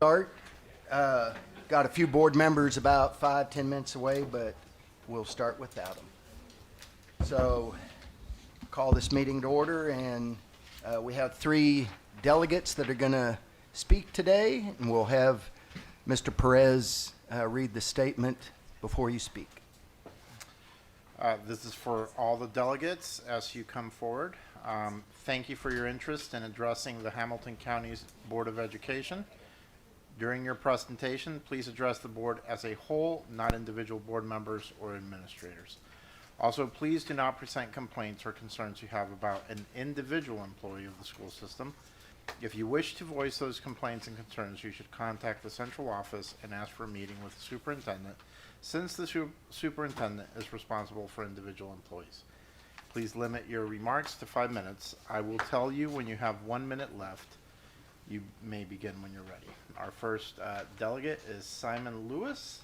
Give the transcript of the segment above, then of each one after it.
Start. Got a few board members about 5-10 minutes away, but we'll start without them. So call this meeting to order, and we have 3 delegates that are going to speak today, and we'll have Mr. Perez read the statement before you speak. This is for all the delegates as you come forward. Thank you for your interest in addressing the Hamilton County's Board of Education. During your presentation, please address the board as a whole, not individual board members or administrators. Also, please do not present complaints or concerns you have about an individual employee of the school system. If you wish to voice those complaints and concerns, you should contact the central office and ask for a meeting with the superintendent, since the superintendent is responsible for individual employees. Please limit your remarks to 5 minutes. I will tell you when you have 1 minute left. You may begin when you're ready. Our first delegate is Simon Lewis.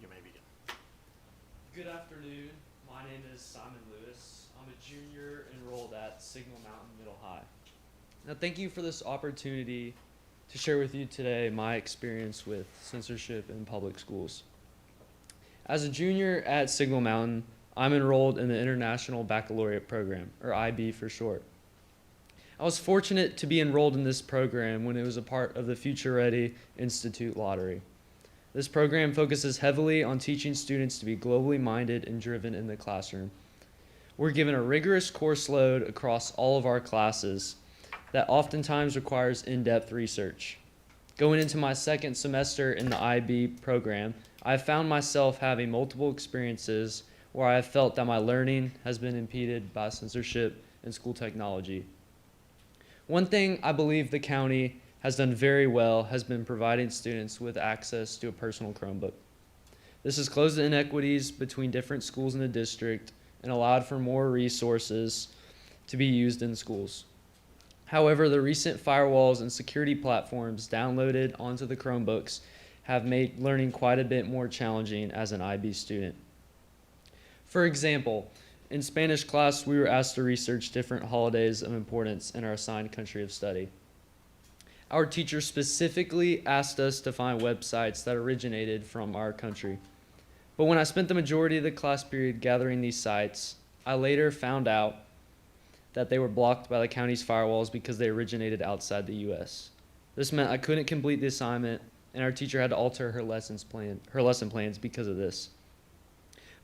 You may begin. Good afternoon. My name is Simon Lewis. I'm a junior enrolled at Signal Mountain Middle High. Now, thank you for this opportunity to share with you today my experience with censorship in public schools. As a junior at Signal Mountain, I'm enrolled in the International Baccalaureate Program, or IB for short. I was fortunate to be enrolled in this program when it was a part of the Future Ready Institute lottery. This program focuses heavily on teaching students to be globally minded and driven in the classroom. We're given a rigorous course load across all of our classes that oftentimes requires in-depth research. Going into my second semester in the IB program, I have found myself having multiple experiences where I have felt that my learning has been impeded by censorship and school technology. One thing I believe the county has done very well has been providing students with access to a personal Chromebook. This has closed the inequities between different schools in the district and allowed for more resources to be used in schools. However, the recent firewalls and security platforms downloaded onto the Chromebooks have made learning quite a bit more challenging as an IB student. For example, in Spanish class, we were asked to research different holidays of importance in our assigned country of study. Our teacher specifically asked us to find websites that originated from our country. But when I spent the majority of the class period gathering these sites, I later found out that they were blocked by the county's firewalls because they originated outside the U.S. This meant I couldn't complete the assignment, and our teacher had to alter her lesson plans because of this.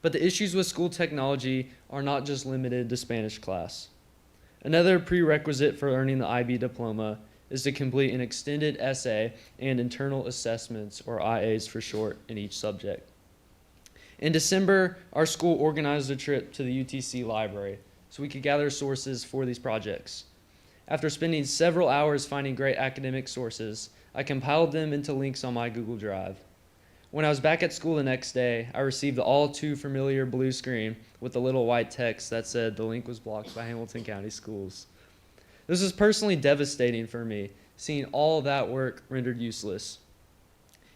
But the issues with school technology are not just limited to Spanish class. Another prerequisite for earning the IB diploma is to complete an extended essay and internal assessments, or IAs for short, in each subject. In December, our school organized a trip to the UTC library so we could gather sources for these projects. After spending several hours finding great academic sources, I compiled them into links on my Google Drive. When I was back at school the next day, I received the all too familiar blue screen with the little white text that said the link was blocked by Hamilton County Schools. This was personally devastating for me, seeing all that work rendered useless.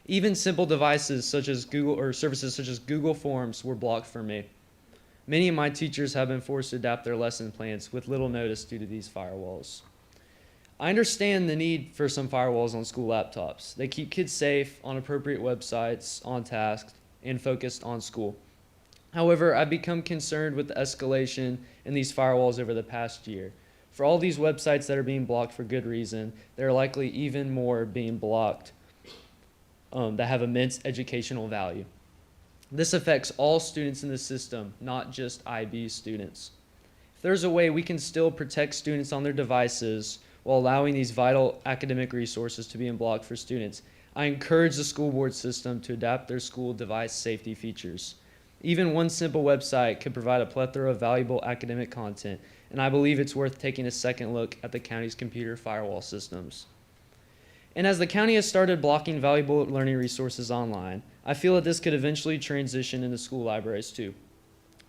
Even simple devices such as services such as Google Forms were blocked for me. Many of my teachers have been forced to adapt their lesson plans with little notice due to these firewalls. I understand the need for some firewalls on school laptops. They keep kids safe, on appropriate websites, on task, and focused on school. However, I've become concerned with the escalation in these firewalls over the past year. For all these websites that are being blocked for good reason, there are likely even more being blocked that have immense educational value. This affects all students in the system, not just IB students. If there's a way we can still protect students on their devices while allowing these vital academic resources to be unblocked for students, I encourage the school board system to adapt their school device safety features. Even one simple website could provide a plethora of valuable academic content, and I believe it's worth taking a second look at the county's computer firewall systems. And as the county has started blocking valuable learning resources online, I feel that this could eventually transition into school libraries too.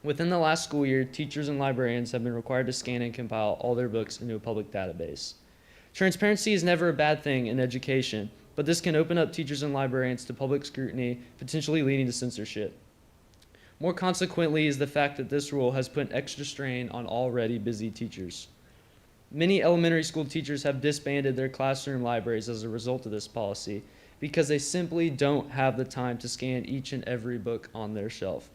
Within the last school year, teachers and librarians have been required to scan and compile all their books into a public database. Transparency is never a bad thing in education, but this can open up teachers and librarians to public scrutiny, potentially leading to censorship. More consequently is the fact that this rule has put an extra strain on already busy teachers. Many elementary school teachers have disbanded their classroom libraries as a result of this policy because they simply don't have the time to scan each and every book on their shelf.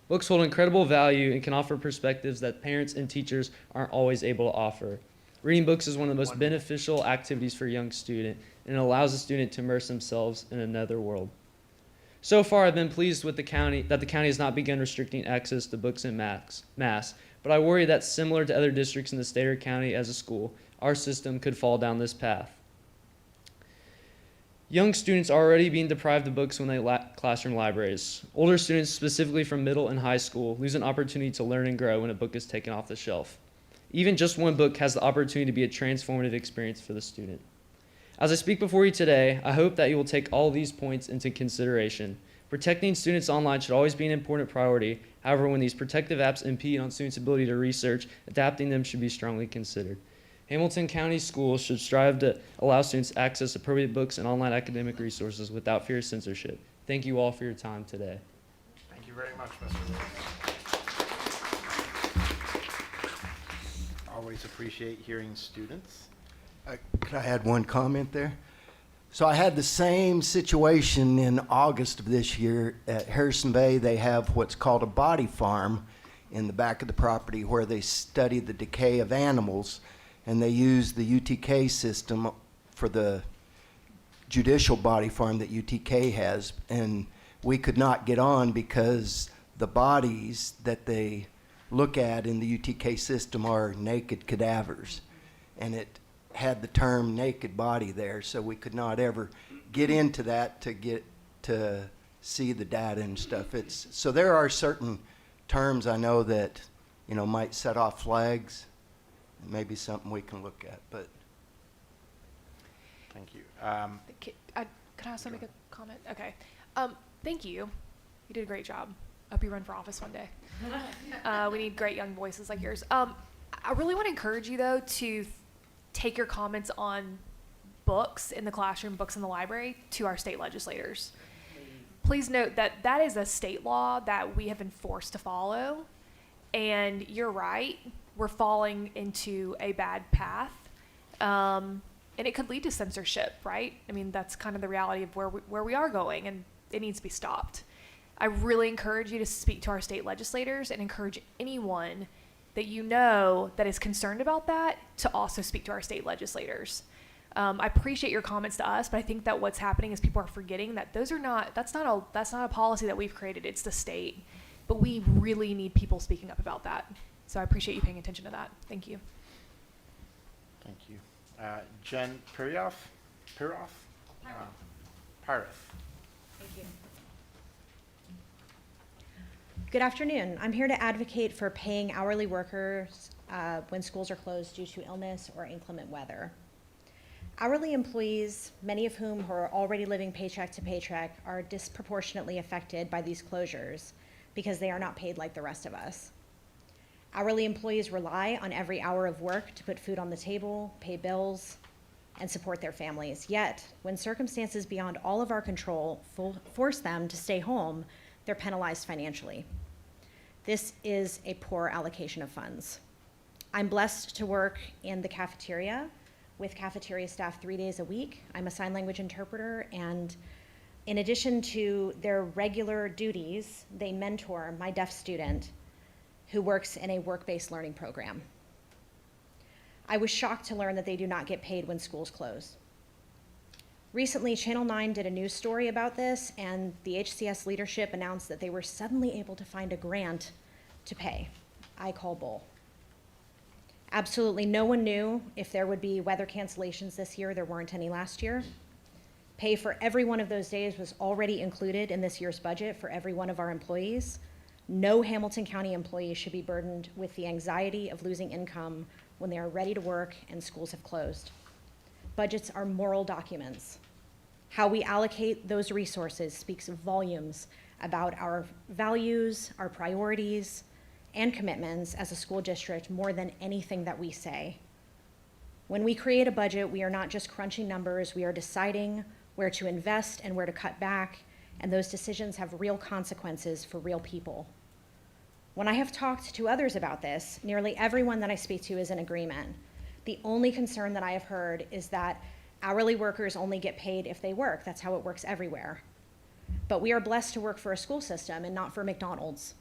Books hold incredible value and can offer perspectives that parents and teachers aren't always able to offer. Reading books is one of the most beneficial activities for a young student, and it allows a student to immerse themselves in another world. So far, I've been pleased with the county has not begun restricting access to books en masse, but I worry that similar to other districts in the state or county as a school, our system could fall down this path. Young students are already being deprived of books when they lack classroom libraries. Older students, specifically from middle and high school, lose an opportunity to learn and grow when a book is taken off the shelf. Even just one book has the opportunity to be a transformative experience for the student. As I speak before you today, I hope that you will take all these points into consideration. Protecting students online should always be an important priority. However, when these protective apps impede on students' ability to research, adapting them should be strongly considered. Hamilton County Schools should strive to allow students access to appropriate books and online academic resources without fear of censorship. Thank you all for your time today. Thank you very much, Mr. Lewis. Always appreciate hearing students. Could I add one comment there? So I had the same situation in August of this year at Harrison Bay. They have what's called a body farm in the back of the property where they study the decay of animals, and they use the UTK system for the judicial body farm that UTK has. And we could not get on because the bodies that they look at in the UTK system are naked cadavers. And it had the term naked body there, so we could not ever get into that to get to see the data and stuff. So there are certain terms I know that, might set off flags. Maybe something we can look at, but. Thank you. Can I also make a comment? Okay. Thank you. You did a great job. I hope you run for office one day. We need great young voices like yours. I really want to encourage you, though, to take your comments on books in the classroom, books in the library, to our state legislators. Please note that that is a state law that we have been forced to follow. And you're right, we're falling into a bad path. And it could lead to censorship, right? I mean, that's kind of the reality of where we are going, and it needs to be stopped. I really encourage you to speak to our state legislators and encourage anyone that you know that is concerned about that to also speak to our state legislators. I appreciate your comments to us, but I think that what's happening is people are forgetting that that's not a policy that we've created. It's the state, but we really need people speaking up about that. So I appreciate you paying attention to that. Thank you. Thank you. Jen Piroff? Piroff? Thank you. Good afternoon. I'm here to advocate for paying hourly workers when schools are closed due to illness or inclement weather. Hourly employees, many of whom are already living paycheck to paycheck, are disproportionately affected by these closures because they are not paid like the rest of us. Hourly employees rely on every hour of work to put food on the table, pay bills, and support their families. Yet, when circumstances beyond all of our control force them to stay home, they're penalized financially. This is a poor allocation of funds. I'm blessed to work in the cafeteria with cafeteria staff 3 days a week. I'm a sign language interpreter, and in addition to their regular duties, they mentor my deaf student who works in a work-based learning program. I was shocked to learn that they do not get paid when schools close. Recently, Channel 9 did a news story about this, and the HCS leadership announced that they were suddenly able to find a grant to pay. I call bull. Absolutely no one knew if there would be weather cancellations this year. There weren't any last year. Pay for every one of those days was already included in this year's budget for every one of our employees. No Hamilton County employee should be burdened with the anxiety of losing income when they are ready to work and schools have closed. Budgets are moral documents. How we allocate those resources speaks volumes about our values, our priorities, and commitments as a school district more than anything that we say. When we create a budget, we are not just crunching numbers, we are deciding where to invest and where to cut back, and those decisions have real consequences for real people. When I have talked to others about this, nearly everyone that I speak to is in agreement. The only concern that I have heard is that hourly workers only get paid if they work. That's how it works everywhere. But we are blessed to work for a school system and not for McDonald's.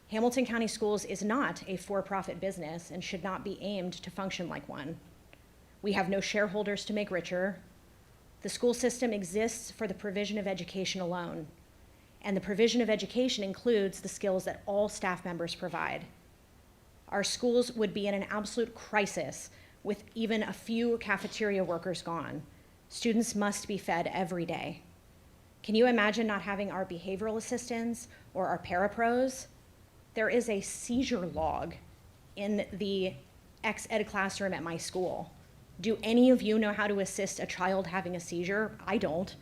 Hamilton County Schools is not a for-profit business and should not be aimed to function like one. We have no shareholders to make richer. The school system exists for the provision of education alone. And the provision of education includes the skills that all staff members provide. Our schools would be in an absolute crisis with even a few cafeteria workers gone. Students must be fed every day. Can you imagine not having our behavioral assistants or our parapros? There is a seizure log in the ex-ed classroom at my school. Do any of you know how to assist a child having a seizure? I don't.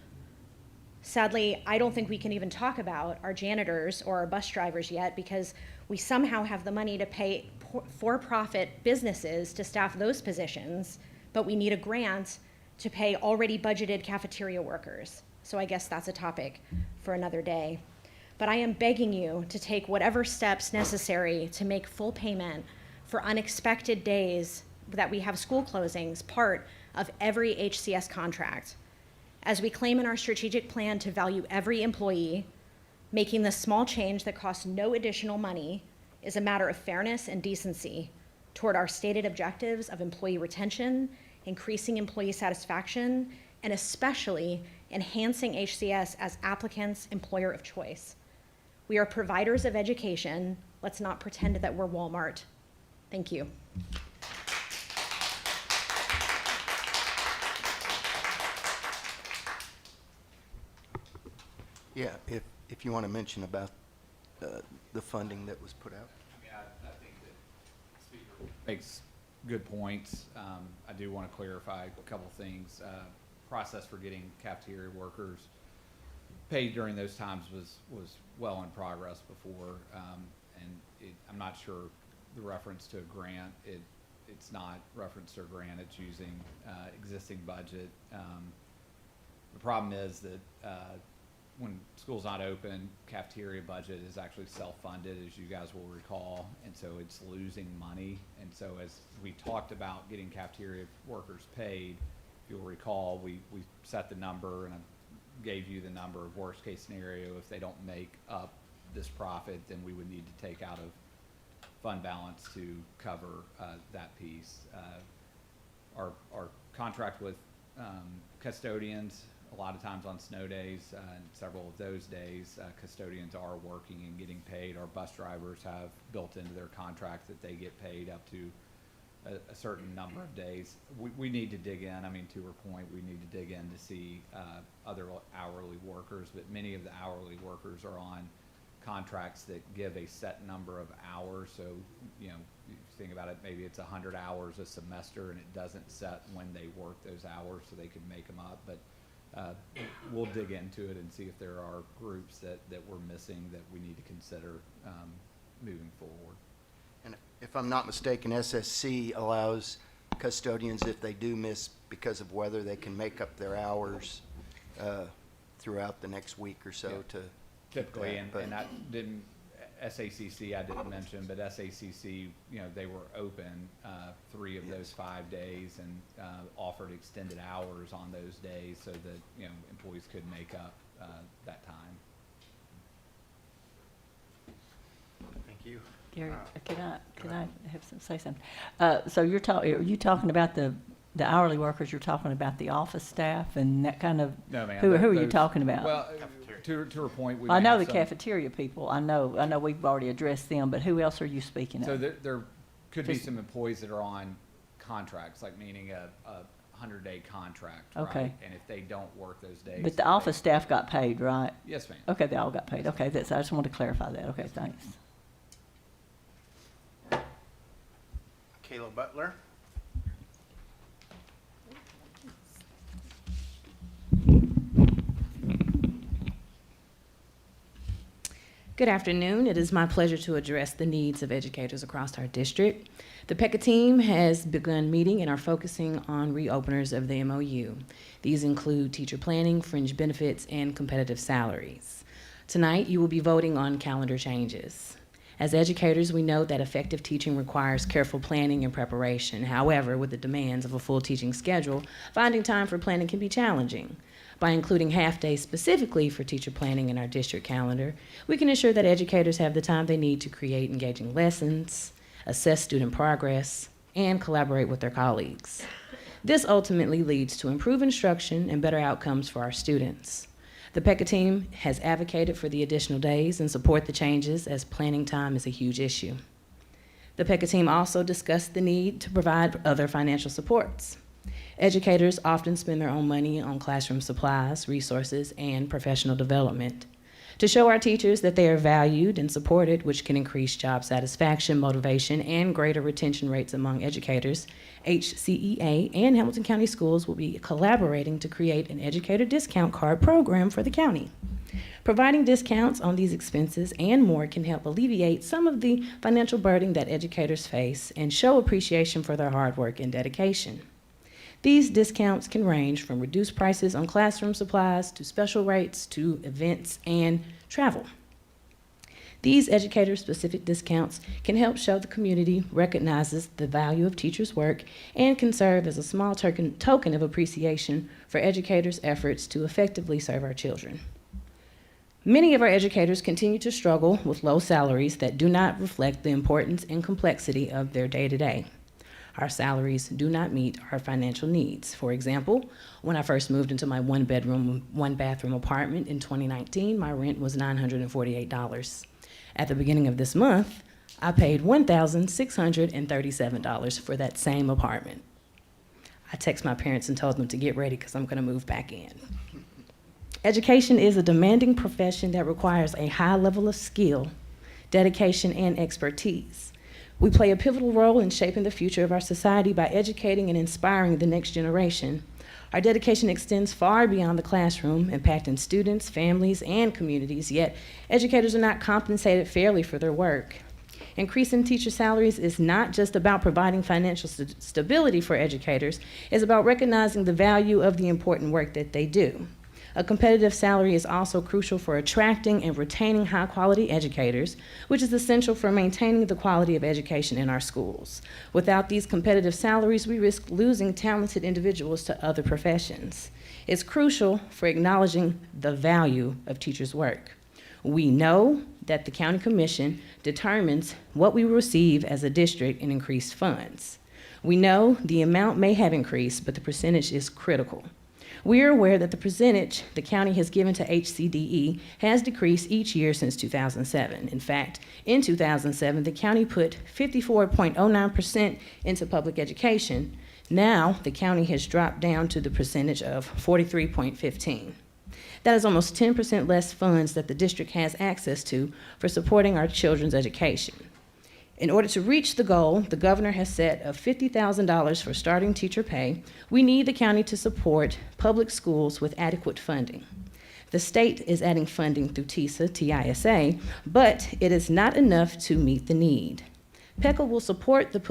Sadly, I don't think we can even talk about our janitors or our bus drivers yet because we somehow have the money to pay for-profit businesses to staff those positions, but we need a grant to pay already budgeted cafeteria workers. So I guess that's a topic for another day. But I am begging you to take whatever steps necessary to make full payment for unexpected days that we have school closings part of every HCS contract. As we claim in our strategic plan to value every employee, making the small change that costs no additional money is a matter of fairness and decency toward our stated objectives of employee retention, increasing employee satisfaction, and especially enhancing HCS as applicants' employer of choice. We are providers of education. Let's not pretend that we're Walmart. Thank you. Yeah, if you want to mention about the funding that was put out. I mean, I think that the speaker makes good points. I do want to clarify a couple things. Process for getting cafeteria workers paid during those times was well in progress before, and I'm not sure the reference to a grant. It's not reference to a grant. It's using existing budget. The problem is that when school's not open, cafeteria budget is actually self-funded, as you guys will recall, and so it's losing money. And so as we talked about getting cafeteria workers paid, if you'll recall, we set the number, and I gave you the number of worst case scenario. If they don't make up this profit, then we would need to take out of fund balance to cover that piece. Our contract with custodians, a lot of times on snow days, and several of those days, custodians are working and getting paid. Our bus drivers have built into their contract that they get paid up to a certain number of days. We need to dig in. I mean, to her point, we need to dig in to see other hourly workers, but many of the hourly workers are on contracts that give a set number of hours. So, you know, you think about it, maybe it's 100 hours a semester, and it doesn't set when they work those hours so they can make them up. But we'll dig into it and see if there are groups that we're missing that we need to consider moving forward. And if I'm not mistaken, SSC allows custodians, if they do miss because of weather, they can make up their hours throughout the next week or so. Yeah. To Typically, but and I didn't, SACC I didn't mention, but SACC, you know, they were open 3 of those 5 days and offered extended hours on those days so that, you know, employees could make up that time. Thank you. Gary, can I have say something? So are you talking about the hourly workers? You're talking about the office staff and that kind of? No, ma'am. Who are you those- talking about? Well, Cafeteria. to her point, we I may know have the some- cafeteria people. I know we've already addressed them, but who else are you speaking So of? there could be Just- some employees that are on contracts, like meaning a 100-day contract, Okay. right? And if they don't work those days. But the office staff got paid, right? Yes, ma'am. Okay, they all got paid. Okay, I just wanted to clarify that. Okay, thanks. Kayla Butler. Good afternoon. It is my pleasure to address the needs of educators across our district. The PECA team has begun meeting and are focusing on reopeners of the MOU. These include teacher planning, fringe benefits, and competitive salaries. Tonight, you will be voting on calendar changes. As educators, we know that effective teaching requires careful planning and preparation. However, with the demands of a full teaching schedule, finding time for planning can be challenging. By including half-days specifically for teacher planning in our district calendar, we can ensure that educators have the time they need to create engaging lessons, assess student progress, and collaborate with their colleagues. This ultimately leads to improved instruction and better outcomes for our students. The PECA team has advocated for the additional days and support the changes as planning time is a huge issue. The PECA team also discussed the need to provide other financial supports. Educators often spend their own money on classroom supplies, resources, and professional development. To show our teachers that they are valued and supported, which can increase job satisfaction, motivation, and greater retention rates among educators, HCEA and Hamilton County Schools will be collaborating to create an educator discount card program for the county. Providing discounts on these expenses and more can help alleviate some of the financial burden that educators face and show appreciation for their hard work and dedication. These discounts can range from reduced prices on classroom supplies to special rates to events and travel. These educator-specific discounts can help show the community recognizes the value of teachers' work and can serve as a small token of appreciation for educators' efforts to effectively serve our children. Many of our educators continue to struggle with low salaries that do not reflect the importance and complexity of their day-to-day. Our salaries do not meet our financial needs. For example, when I first moved into my one-bedroom, one-bathroom apartment in 2019, my rent was $948. At the beginning of this month, I paid $1,637 for that same apartment. I texted my parents and told them to get ready because I'm going to move back in. Education is a demanding profession that requires a high level of skill, dedication, and expertise. We play a pivotal role in shaping the future of our society by educating and inspiring the next generation. Our dedication extends far beyond the classroom, impacting students, families, and communities, yet educators are not compensated fairly for their work. Increasing teacher salaries is not just about providing financial stability for educators, it's about recognizing the value of the important work that they do. A competitive salary is also crucial for attracting and retaining high-quality educators, which is essential for maintaining the quality of education in our schools. Without these competitive salaries, we risk losing talented individuals to other professions. It's crucial for acknowledging the value of teachers' work. We know that the County Commission determines what we receive as a district in increased funds. We know the amount may have increased, but the percentage is critical. We are aware that the percentage the county has given to HCDE has decreased each year since 2007. In fact, in 2007, the county put 54.09% into public education. Now, the county has dropped down to the percentage of 43.15%. That is almost 10% less funds that the district has access to for supporting our children's education. In order to reach the goal the governor has set of $50,000 for starting teacher pay, we need the county to support public schools with adequate funding. The state is adding funding through TISA, but it is not enough to meet the need. PECA will support the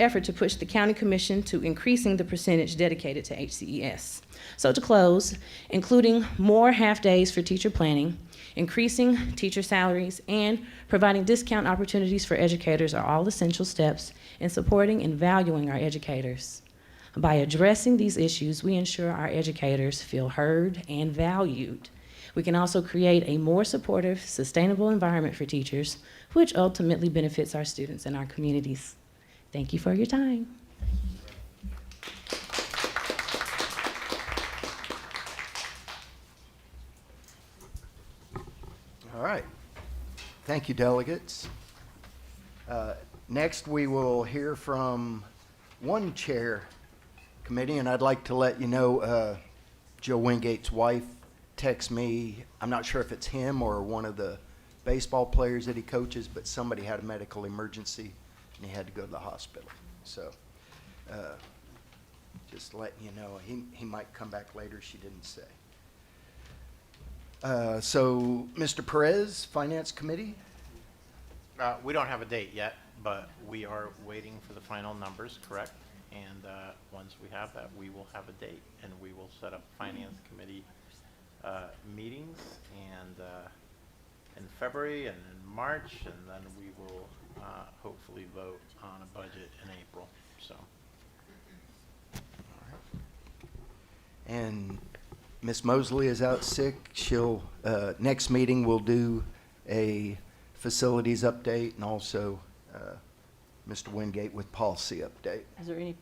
effort to push the county commission to increasing the percentage dedicated to HCES. So to close, including more half-days for teacher planning, increasing teacher salaries, and providing discount opportunities for educators are all essential steps in supporting and valuing our educators. By addressing these issues, we ensure our educators feel heard and valued. We can also create a more supportive, sustainable environment for teachers, which ultimately benefits our students and our communities. Thank you for your time. All right. Thank you, delegates. Next, we will hear from one chair committee, and I'd like to let you know Joe Wingate's wife texted me. I'm not sure if it's him or one of the baseball players that he coaches, but somebody had a medical emergency, and he had to go to the hospital. So just letting you know, he might come back later. She didn't say. So, Mr. Perez, Finance Committee? We don't have a date yet, but we are waiting for the final numbers, correct? And once we have that, we will have a date, and we will set up Finance Committee meetings, and in February and in March, and then we will hopefully vote on a budget in April, so. And Ms. Mosley is out sick. She'll, next meeting, we'll do a facilities update and also Mr. Wingate with policy update. Is there any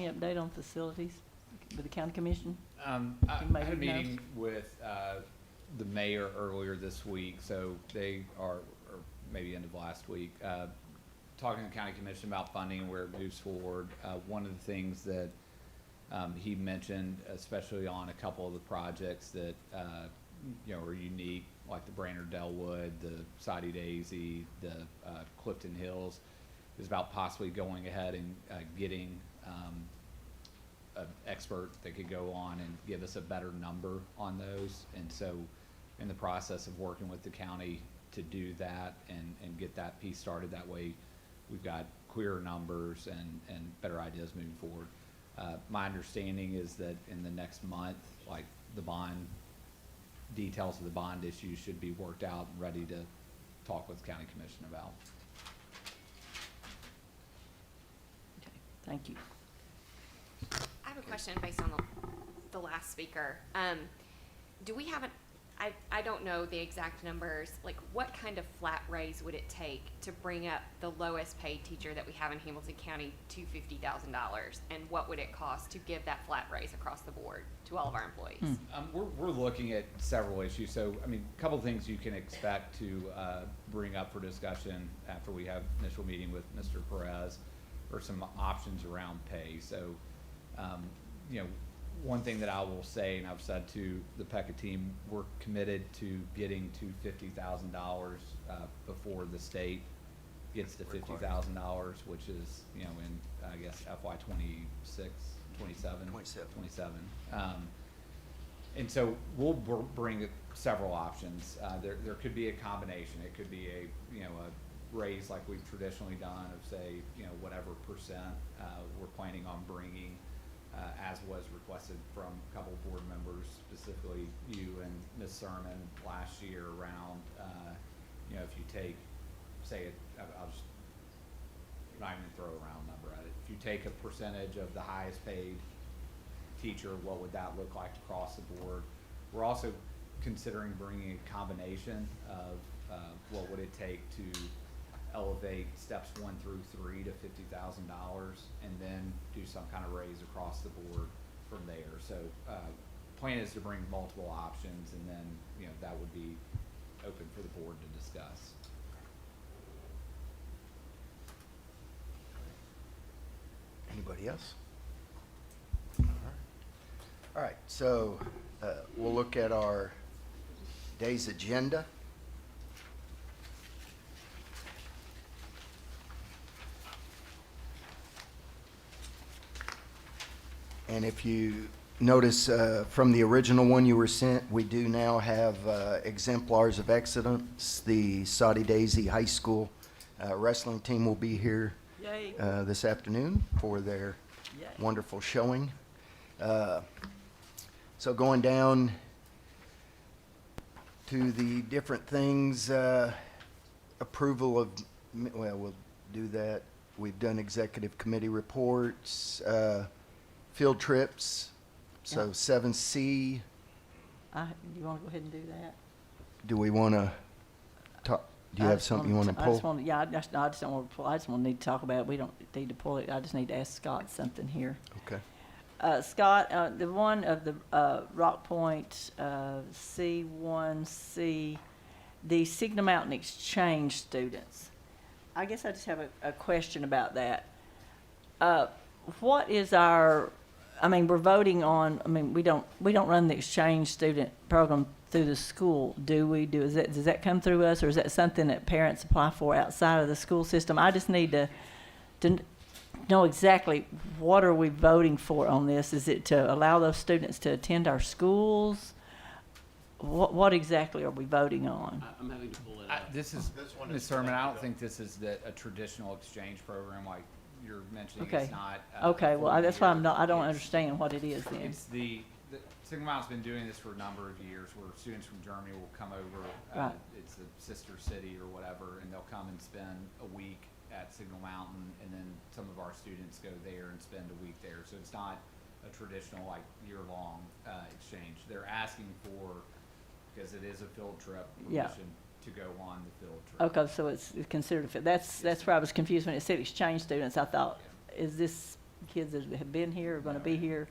update on facilities with the county commission? I Anybody had a know? meeting with the mayor earlier this week, so they are, or maybe end of last week, talking to the county commission about funding and where it moves forward. One of the things that he mentioned, especially on a couple of the projects that are unique, like the Brainerd Delwood, the Soddy Daisy, the Clifton Hills, is about possibly going ahead and getting an expert that could go on and give us a better number on those. And so, in the process of working with the county to do that and get that piece started, that way we've got clearer numbers and better ideas moving forward. My understanding is that in the next month, like the bond, details of the bond issue should be worked out and ready to talk with the county commission about. Okay, thank you. I have a question based on the last speaker. Do we have I don't know the exact numbers, like what kind of flat raise would it take to bring up the lowest paid teacher that we have in Hamilton County to $50,000? And what would it cost to give that flat raise across the board to all of our employees? We're looking at several issues. So, I mean, a couple of things you can expect to bring up for discussion after we have initial meeting with Mr. Perez, or some options around pay. So, one thing that I will say, and I've said to the PECA team, we're committed to getting to $50,000 before the state gets to $50,000, which is, in, I guess, FY 26, 27. 27. And so we'll bring several options. There could be a combination. It could be a raise like we've traditionally done of, say, whatever percent we're planning on bringing, as was requested from a couple of board members, specifically you and Ms. Sermon last year around, if you take, say, I'll just not even throw a round number at it. If you take a percentage of the highest paid teacher, what would that look like across the board? We're also considering bringing a combination of what would it take to elevate steps 1 through 3 to $50,000, and then do some kind of raise across the board from there. So plan is to bring multiple options, and then that would be open for the board to discuss. Anybody else? All right, so we'll look at our day's agenda. And if you notice from the original one you were sent, we do now have exemplars of excellence. The Soddy Daisy High School wrestling team will be here this afternoon for their wonderful showing. So going down to the different things, approval of, well, we'll do that. We've done executive committee reports, field trips, so Yeah. 7C. You want to go ahead and do that? Do we want to talk? Do you have something you want to I just pull? want, yeah, I just don't want to pull, I just want to need to talk about it. We don't need to pull it. I just need to ask Scott something here. Okay. Scott, the one of the Rock Point C1C, the Signal Mountain Exchange students. I guess I just have a question about that. What is our, I mean, we're voting on, I mean, we don't run the exchange student program through the school, do we? Does that come through us, or is that something that parents apply for outside of the school system? I just need to know exactly what are we voting for on this. Is it to allow those students to attend our schools? what exactly are we voting on? I'm having to pull it up. This is, This one Ms. is Thurman, I don't connected. think this is a traditional exchange program like you're mentioning. Okay. It's not. Okay, well, that's why I don't It's- understand what it is then. It's the Signal Mountain's been doing this for a number of years, where students from Germany will come over. Right. It's a sister city or whatever, and they'll come and spend a week at Signal Mountain, and then some of our students go there and spend a week there. So it's not a traditional, like, year-long exchange. They're asking for, because it is a field trip, Yeah. permission to go on the field trip. Okay, so it's considered a fit. That's where I was confused when it said exchange students. I thought, is this kids that have been here or gonna be here?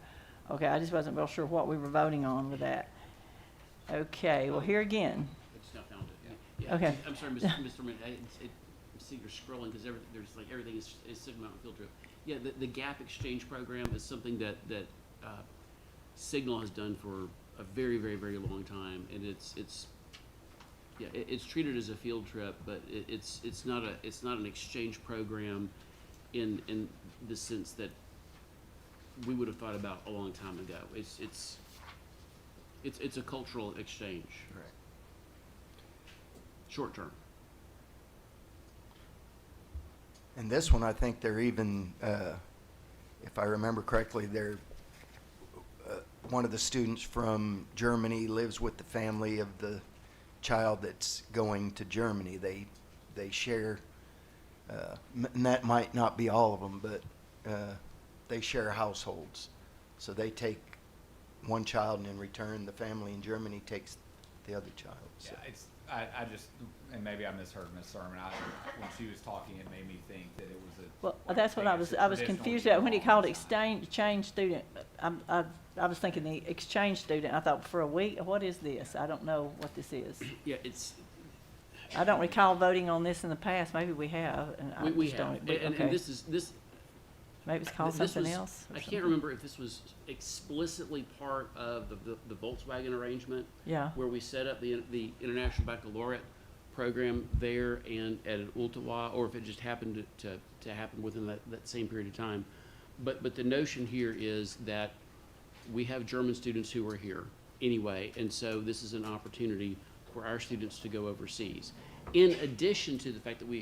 Okay, I just wasn't real sure what we were voting on with that. Okay, well, here again. I just now found it. Yeah, Okay. I'm sorry, Mr. Mint, I see you're scrolling because everything is Signal Mountain Field Trip. Yeah, the GAP exchange program is something that Signal has done for a very, very, very long time, and it's treated as a field trip, but it's not an exchange program in the sense that we would have thought about a long time ago. It's a cultural exchange, Correct. short term. And this one, I think they're even, if I remember correctly, one of the students from Germany lives with the family of the child that's going to Germany. They share, and that might not be all of them, but they share households. So they take one child, and in return, the family in Germany takes the other child. So. Yeah, I just, and maybe I misheard Ms. Thurman. When she was talking, it made me think that it was a. Well, that's what I was confused about when he called exchange student. I was thinking the exchange student. I thought for a week, what is this? I don't know what this is. Yeah, it's, I don't recall voting on this in the past. Maybe we have. And I we just have, don't- but and okay. this. Maybe it's called this something was- else. or I something. can't remember if this was explicitly part of the Volkswagen arrangement, Yeah. where we set up the International Baccalaureate program there and at Ooltewah, or if it just happened to happen within that same period of time. But the notion here is that we have German students who are here anyway, and so this is an opportunity for our students to go overseas. In addition to the fact that we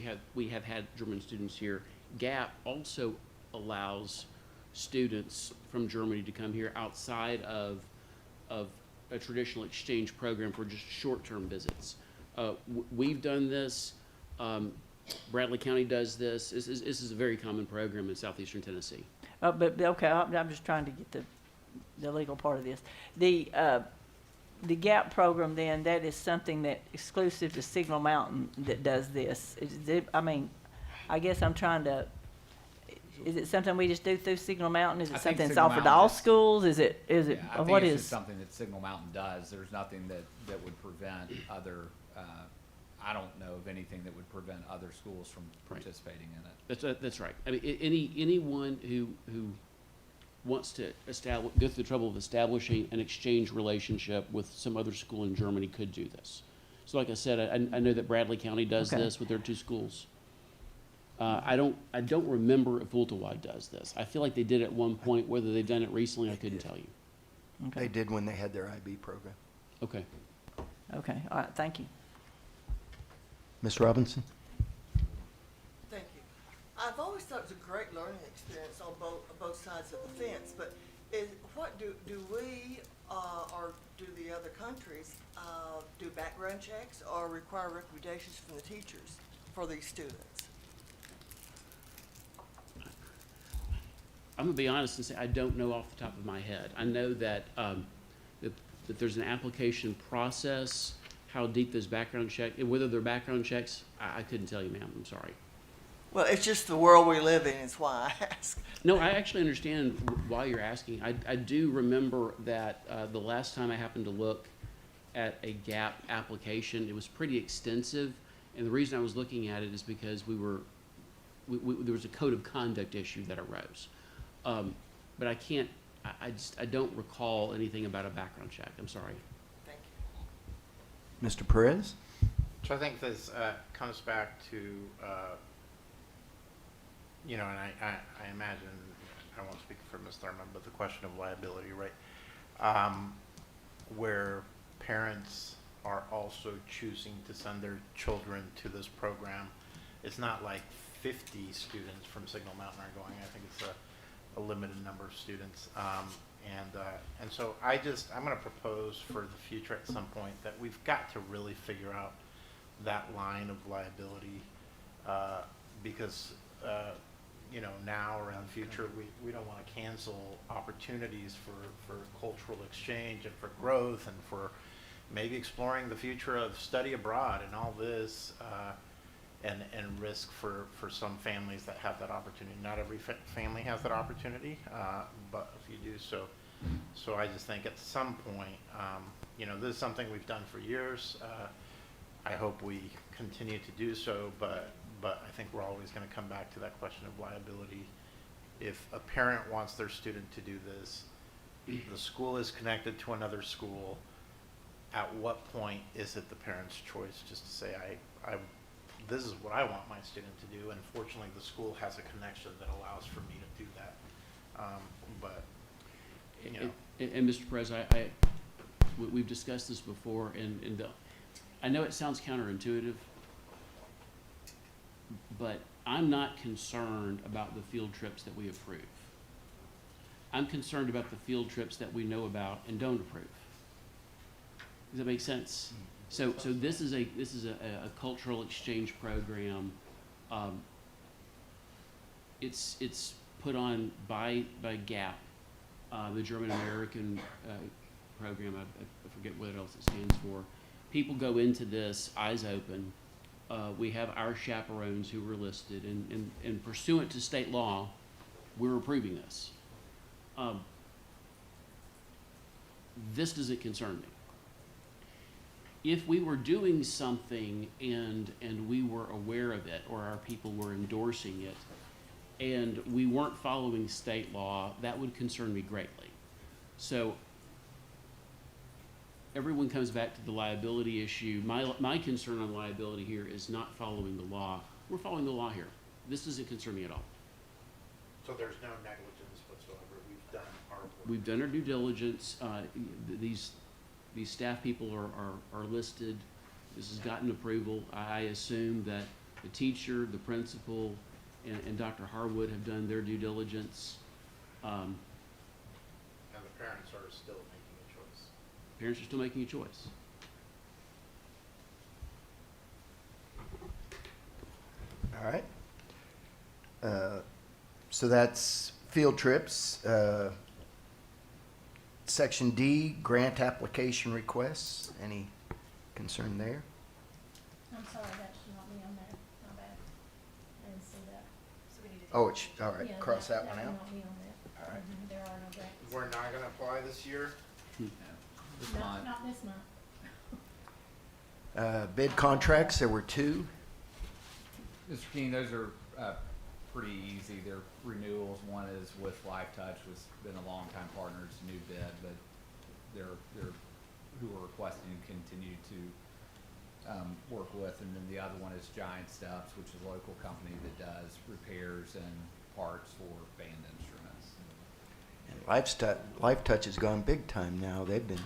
have had German students here, GAP also allows students from Germany to come here outside of a traditional exchange program for just short-term visits. We've done this. Bradley County does this. This is a very common program in southeastern Tennessee. But okay, I'm just trying to get the legal part of this. The GAP program, then, that is something that exclusive to Signal Mountain that does this. I mean, I guess I'm trying to. Is it something we just do through Signal Mountain? Is I it think something that's Signal offered to Mountain all just- schools? Is it Yeah, I think what it's is? just something that Signal Mountain does. There's nothing that would prevent other, I don't know of anything that would prevent other schools from Right. participating in it. That's right. I mean, anyone who wants to go through the trouble of establishing an exchange relationship with some other school in Germany could do this. So, like I said, I know that Bradley County does Okay. this with their two schools. I don't remember if Ooltewah does this. I feel like they did at one point. Whether they've done it recently, I couldn't tell you. Okay. They did when they had their IB program. Okay. Okay. All right. Thank you. Ms. Robinson? Thank you. I've always thought it was a great learning experience on both sides of the fence, but what do we, or do the other countries, do background checks or require recommendations from the teachers for these students? I'm gonna be honest and say I don't know off the top of my head. I know that that there's an application process. How deep those background checks, whether they're background checks, I couldn't tell you, ma'am. I'm sorry. Well, it's just the world we live in, is why I ask. No, I actually understand why you're asking. I do remember that the last time I happened to look at a GAP application, it was pretty extensive, and the reason I was looking at it is because there was a code of conduct issue that arose. But I can't. I don't recall anything about a background check. I'm sorry. Thank you. Mr. Perez? So I think this comes back to, and I imagine, I won't speak for Ms. Thurman, but the question of liability, right? Where parents are also choosing to send their children to this program. It's not like 50 students from Signal Mountain are going. I think it's a limited number of students. And so I'm going to propose for the future at some point that we've got to really figure out that line of liability because now or in the future we don't want to cancel opportunities for cultural exchange and for growth and for maybe exploring the future of study abroad and all this and risk for some families that have that opportunity. Not every family has that opportunity, but if you do so I just think at some point, this is something we've done for years. I hope we continue to do so, but I think we're always going to come back to that question of liability. If a parent wants their student to do this, the school is connected to another school, at what point is it the parent's choice just to say, this is what I want my student to do, and fortunately the school has a connection that allows for me to do that. And Mr. President, we've discussed this before, and I know it sounds counterintuitive, but I'm not concerned about the field trips that we approve. I'm concerned about the field trips that we know about and don't approve. Does that make sense? So this is a cultural exchange program. It's put on by GAP, the German American program. I forget what else it stands for. People go into this eyes open. We have our chaperones who were listed, and pursuant to state law, we're approving this. This doesn't concern me. If we were doing something and we were aware of it, or our people were endorsing it, and we weren't following state law, that would concern me greatly. So everyone comes back to the liability issue. My concern on liability here is not following the law. We're following the law here. This doesn't concern me at all. So there's no negligence whatsoever. We've done our work. We've done our due diligence. These staff people are listed. This has gotten approval. I assume that the teacher, the principal, and Dr. Harwood have done their due diligence. And the parents are still making a choice. Parents are still making a choice. All right. So that's field trips. Section D, grant application requests. Any concern there? I'm sorry, that should not be on there. My bad. I didn't see that. So we need to do Oh, it's, all right, Yeah, cross that one should out. not be on there. All right. There are no grants. We're not going to apply this year. This month. Not this month. Bid contracts, there were 2. Mr. King, those are pretty easy. They're renewals. One is with Life Touch, who's been a longtime partner. It's a new bid, but they're who are requesting to continue to work with. And then the other one is Giant Steps, which is a local company that does repairs and parts for band instruments. And Life Touch has gone big time now. They've been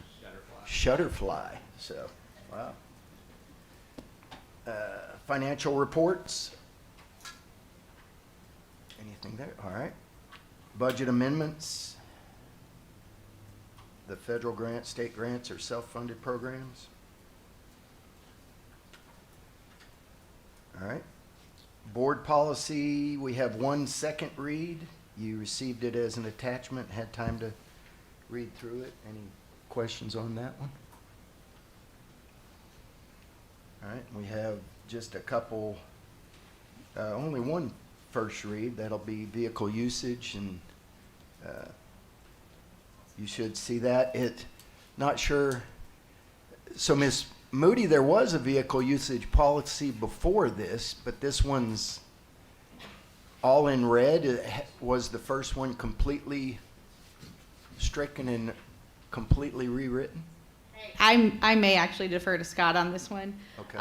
Shutterfly. So, wow. Financial reports. Anything there? All right. Budget amendments. The federal grants, state grants, or self-funded programs. All right. Board policy, we have 1 second read. You received it as an attachment, had time to read through it. Any questions on that one? All right, we have just a couple, only 1 first read. That'll be vehicle usage, and you should see that. Not sure. So Ms. Moody, there was a vehicle usage policy before this, but this one's all in red. Was the first one completely stricken and completely rewritten? I may actually defer to Scott on this one. Okay.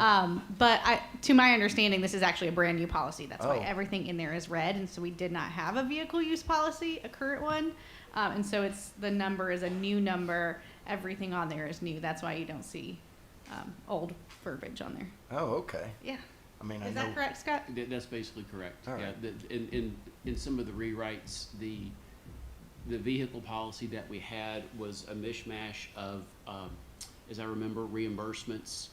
But to my understanding, this is actually a brand new policy. That's why Oh. everything in there is red. And so we did not have a vehicle use policy, a current one. And so the number is a new number everything on there is new. That's why you don't see old verbiage on there. Oh, okay. Yeah. I mean, I Is know. that correct, Scott? That's basically correct. All Yeah, right. in some of the rewrites, the vehicle policy that we had was a mishmash of, as I remember, reimbursements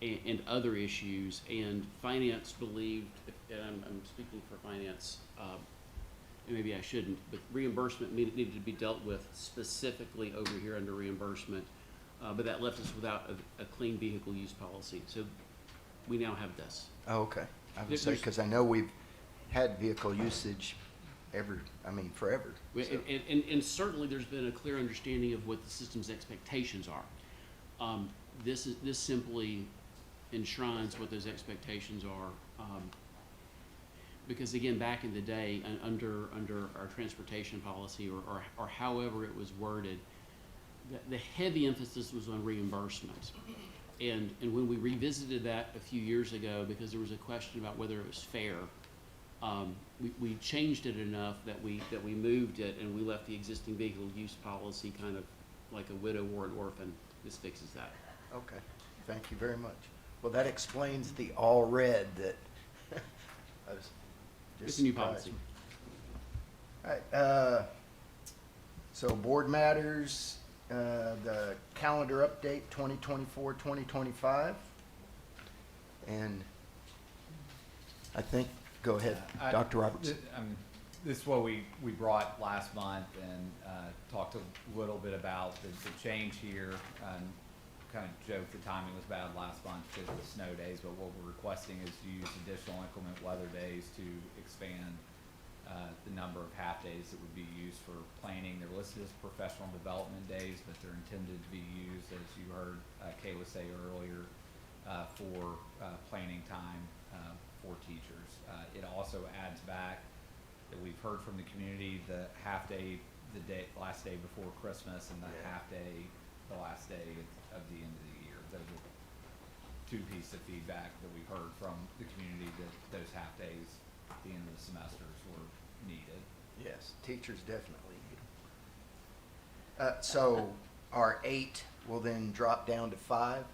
and other issues. And finance believed, and I'm speaking for finance, and maybe I shouldn't, but reimbursement needed to be dealt with specifically over here under reimbursement. But that left us without a clean vehicle use policy. So we now have this. Oh, okay. I would say, There's- because I know we've had vehicle usage forever. So- And certainly there's been a clear understanding of what the system's expectations are. This simply enshrines what those expectations are. Because again, back in the day, under our transportation policy or however it was worded, the heavy emphasis was on reimbursement. And when we revisited that a few years ago, because there was a question about whether it was fair, we changed it enough that we moved it and we left the existing vehicle use policy kind of like a widow or an orphan. This fixes that. Okay, thank you very much. Well, that explains the all red that I was just It's a new surprised. policy. All right, so board matters, the calendar update 2024, 2025. And I think, go ahead, Dr. Roberts. This is what we brought last month and talked a little bit about the change here. Kind of joked the timing was bad last month because of the snow days, but what we're requesting is to use additional inclement weather days to expand the number of half-days that would be used for planning. They're listed as professional development days, but they're intended to be used, as you heard Kayla say earlier, for planning time for teachers. It also adds back that we've heard from the community the half-day, last day before Christmas, and the half-day, the last day of the end of the year. Those are two pieces of feedback that we've heard from the community, that those half-days at the end of the semesters were needed. Yes, teachers definitely need them. So our 8 will then drop down to 5,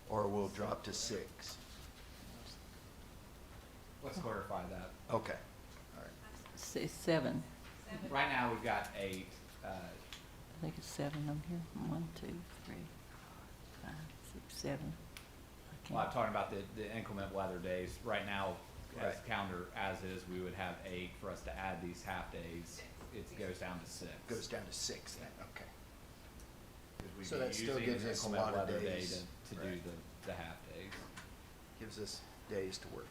or will drop to 6? Let's clarify that. Okay, all right. 7. Right now, we've got 8. I think it's 7 on here. 1, 2, 3, 4, 5, 6, 7. Well, I'm talking about the inclement weather days. Right now, as Right. calendar as is, we would have 8. For us to add these half-days, it goes down to 6. Goes down to 6 then, okay. 'Cause we'd So be that still using gives the us a inclement lot of weather day days. to do Right. the half-days. Gives us days to work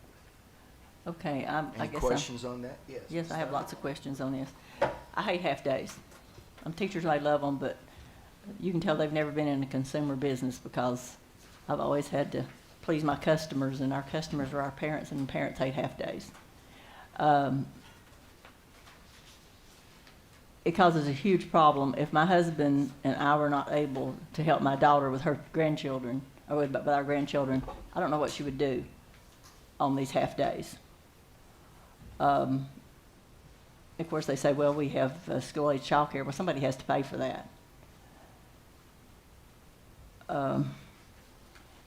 with. Okay, I Any guess questions on that? Yes. Yes, I have Ms. lots of questions on this. I hate half-days. Teachers may love them, but you can tell they've never been in the consumer business because I've always had to please my customers, and our customers are our parents, and parents hate half-days. It causes a huge problem if my husband and I were not able to help my daughter with her grandchildren, or with our grandchildren. I don't know what she would do on these half-days. Of course, they say, well, we have school-age childcare. Well, somebody has to pay for that.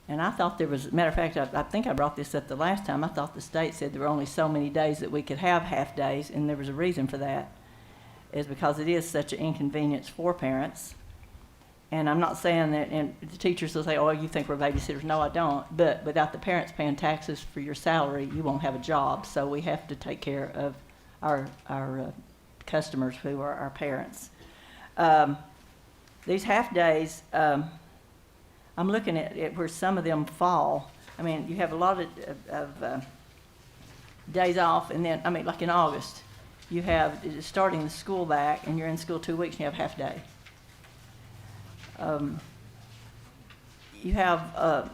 And I thought there was, matter of fact, I think I brought this up the last time. I thought the state said there were only so many days that we could have half-days, and there was a reason for that, is because it is such an inconvenience for parents. And I'm not saying that, and the teachers will say, oh, you think we're babysitters. No, I don't. But without the parents paying taxes for your salary, you won't have a job. So we have to take care of our customers who are our parents. These half-days, I'm looking at where some of them fall. I mean, you have a lot of days off, and then, I mean, like in August, you have starting the school back, and you're in school 2 weeks, and you have half day. You have,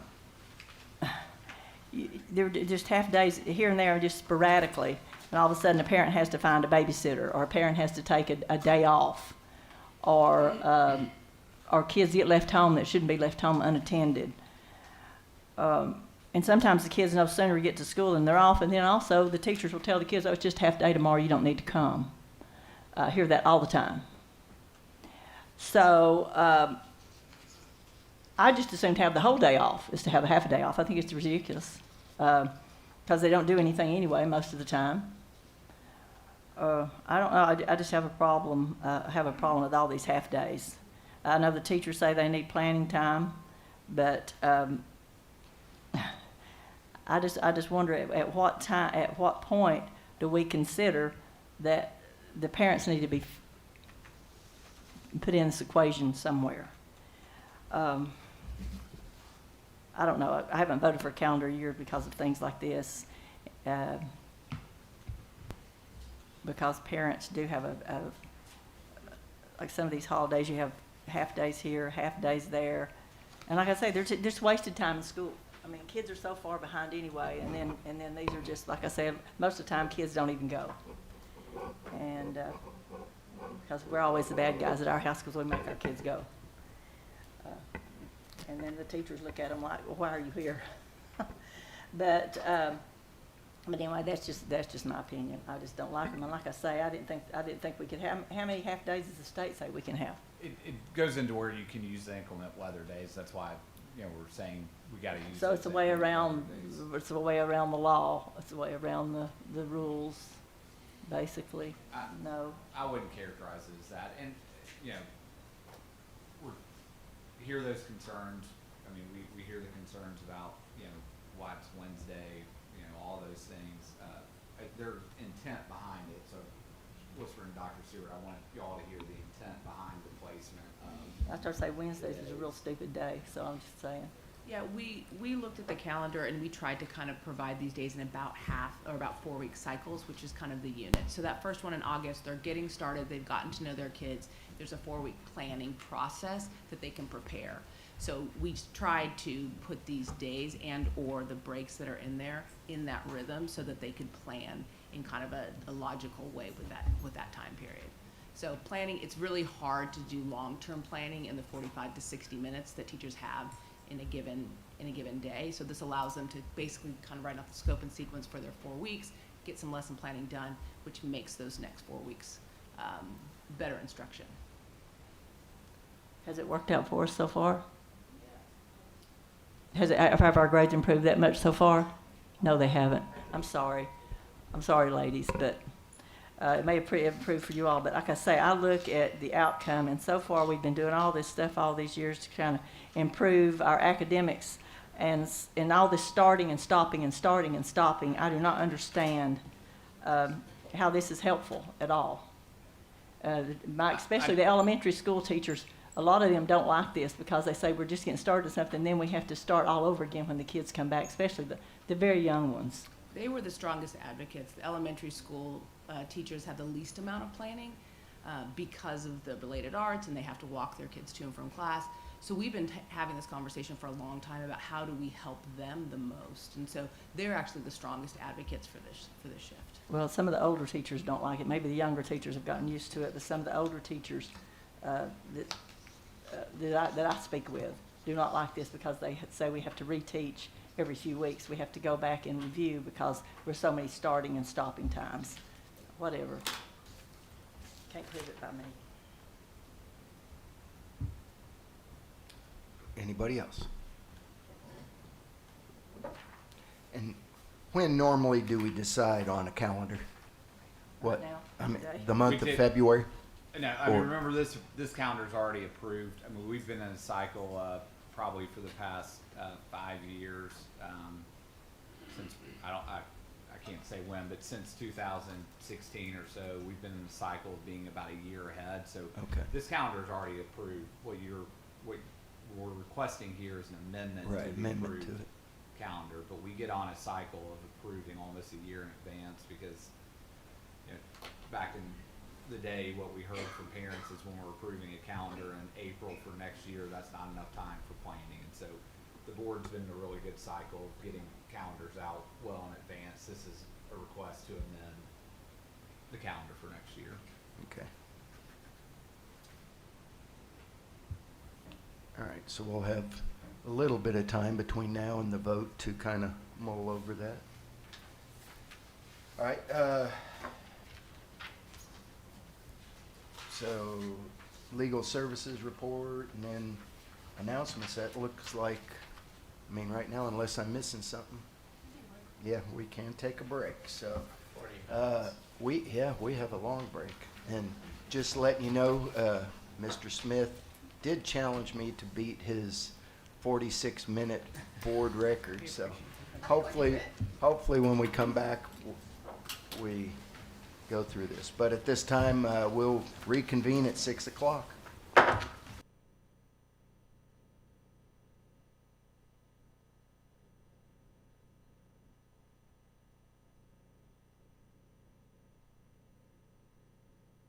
they're just half days here and there, just sporadically, and all of a sudden a parent has to find a babysitter, or a parent has to take a day off, or kids get left home that shouldn't be left home unattended. And sometimes the kids no sooner get to school and they're off, and then also the teachers will tell the kids, oh, it's just half day tomorrow, you don't need to come. I hear that all the time. So, I just assumed to have the whole day off is to have a half a day off. I think it's ridiculous, because they don't do anything anyway most of the time. I don't know, I just have a problem with all these half days. I know the teachers say they need planning time, but, I just wonder at what point do we consider that the parents need to be put in this equation somewhere? I don't know. I haven't voted for a calendar year because of things like this. Because parents do have like some of these holidays, you have half days here, half days there. And like I say, there's just wasted time in school. I mean, kids are so far behind anyway, and then these are just, like I said, most of the time kids don't even go. And because we're always the bad guys at our house because we make our kids go. And then the teachers look at them like, well, why are you here? But anyway, that's just my opinion. I just don't like them. And like I say, I didn't think we could have. How many half days does the state say we can have? It goes into where you can use the inclement weather days. That's why, we're saying we gotta use. So it's a way around. It's a way around the law. It's a way around the rules, basically. No. I wouldn't characterize it as that. And, we hear those concerns. I mean, we hear the concerns about, why it's Wednesday, all those things. There's intent behind it. So, whispering to Dr. Stewart, I want y'all to hear the intent behind the placement. I start to say Wednesdays is a real stupid day, so I'm just saying. Yeah, we looked at the calendar and we tried to kind of provide these days in about 4-week cycles, which is kind of the unit. So that first one in August, they're getting started, they've gotten to know their kids. There's a 4-week planning process that they can prepare. So we tried to put these days and or the breaks that are in there in that rhythm so that they could plan in kind of a logical way with that time period. So planning, it's really hard to do long-term planning in the 45 to 60 minutes that teachers have in a given day. So this allows them to basically kind of write out the scope and sequence for their 4 weeks, get some lesson planning done, which makes those next 4 weeks better instruction. Has it worked out for us so far? Have our grades improved that much so far? No, they haven't. I'm sorry, ladies, but it may have improved for you all. But like I say, I look at the outcome, and so far we've been doing all this stuff all these years to kind of improve our academics, and all this starting and stopping and starting and stopping. I do not understand how this is helpful at all. Especially the elementary school teachers. A lot of them don't like this because they say we're just getting started with something, and then we have to start all over again when the kids come back, especially the very young ones. They were the strongest advocates. The elementary school teachers have the least amount of planning because of the related arts, and they have to walk their kids to and from class. So we've been having this conversation for a long time about how do we help them the most, and so they're actually the strongest advocates for this shift. Well, some of the older teachers don't like it. Maybe the younger teachers have gotten used to it, but some of the older teachers that I speak with do not like this because they say we have to reteach every few weeks. We have to go back and review because there's so many starting and stopping times. Whatever. Can't prove it by me. Anybody else? And when normally do we decide on a calendar? What? Right now, I mean, today. the month We of did- February? No, I mean, remember this calendar's already approved. I mean, we've been in a cycle probably for the past 5 years, since I can't say when, but since 2016 or so, we've been in a cycle of being about a year ahead. So Okay. this calendar's already approved. What we're requesting here is an amendment Right, to the amendment to approved it. calendar, but we get on a cycle of approving almost a year in advance because back in the day, what we heard from parents is when we're approving a calendar in April for next year, that's not enough time for planning. And so the board's been in a really good cycle of getting calendars out well in advance. This is a request to amend the calendar for next year. Okay. All right, so we'll have a little bit of time between now and the vote to kind of mull over that. All right, so legal services report, and then announcements. That looks like, I mean, right now, unless I'm missing something, yeah, we can take a break. So, we have a long break. And just letting you know, Mr. Smith did challenge me to beat his 46-minute board record. So hopefully when we come back, we go through this. But at this time, we'll reconvene at 6 o'clock.